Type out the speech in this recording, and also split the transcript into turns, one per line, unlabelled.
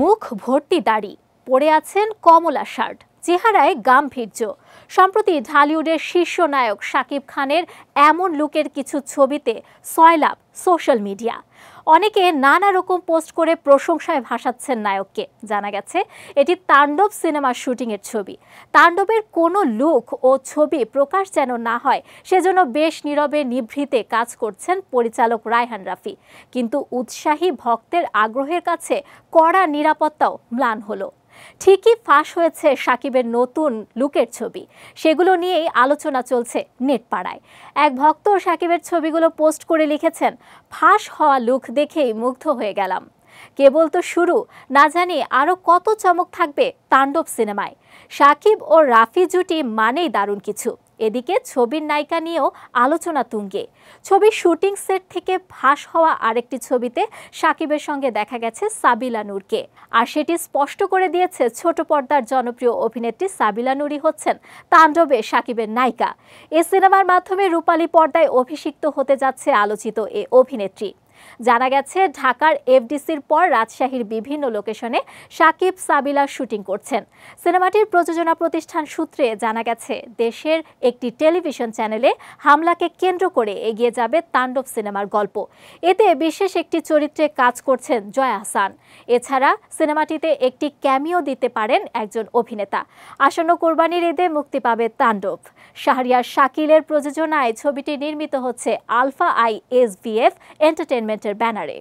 মুখ ভর্তি দাড়ি, পরে আছেন কমলা শার্ট, চেহারায় গাম্ভীর্য। সম্প্রতি ঢালিউডের শীর্ষ নায়ক শাকিব খানের এমন লুকের কিছু ছবিতে সয়লাব সোশ্যাল মিডিয়া। অনেকে নানা রকম পোস্ট করে প্রশংসায় ভাসাচ্ছেন নায়ককে। জানা গেছে এটি তাণ্ডব সিনেমার শুটিংয়ের ছবি। তাণ্ডবের কোনো লুক ও ছবি প্রকাশ যেন না হয় সেজন্য বেশ নীরবে নিভৃতে কাজ করছেন পরিচালক রায়হান রাফি। কিন্তু উৎসাহী ভক্তের আগ্রহের কাছে কড়া নিরাপত্তাও ম্লান হলো। ঠিকই ফাঁস হয়েছে শাকিবের নতুন লুকের ছবি, সেগুলো নিয়েই আলোচনা চলছে নেট পাড়ায়। এক ভক্ত শাকিবের ছবিগুলো পোস্ট করে লিখেছেন, ফাঁস হওয়া লুক দেখেই মুগ্ধ হয়ে গেলাম। কেবল তো শুরু, না জানি আরো কত চমক থাকবে তাণ্ডব সিনেমায়। শাকিব ও রাফি জুটি মানেই দারুণ কিছু। এদিকে ছবির নায়িকা নিয়েও আলোচনা তুঙ্গে। ছবির শুটিং সেট থেকে ফাঁস হওয়া আরেকটি ছবিতে শাকিবের সঙ্গে দেখা গেছে সাবিলা নূরকে। আর সেটি স্পষ্ট করে দিয়েছে ছোট পর্দার জনপ্রিয় অভিনেত্রী সাবিলা নূরই হচ্ছেন তাণ্ডবে শাকিবের নায়িকা। এ সিনেমার মাধ্যমে রূপালী পর্দায় অভিষিক্ত হতে যাচ্ছে আলোচিত এ অভিনেত্রী। জানা গেছে ঢাকার এফডিসির পর রাজশাহীর বিভিন্ন লোকেশনে শাকিব সাবিলা শুটিং করছেন। সিনেমাটির প্রযোজনা প্রতিষ্ঠান সূত্রে জানা গেছে দেশের একটি টেলিভিশন চ্যানেলে হামলাকে কেন্দ্র করে এগিয়ে যাবে তাণ্ডব সিনেমার গল্প। এতে বিশেষ একটি চরিত্রে কাজ করছেন জয়া আহসান। এছাড়া সিনেমাটিতে একটি ক্যামিও দিতে পারেন একজন অভিনেতা। আসন্ন কোরবানির ঈদে মুক্তি পাবে তাণ্ডব। শাহরিয়ার শাকিলের প্রযোজনায় ছবিটি নির্মিত হচ্ছে আলফা আই SVF এন্টারটেইনমেন্টের ব্যানারে।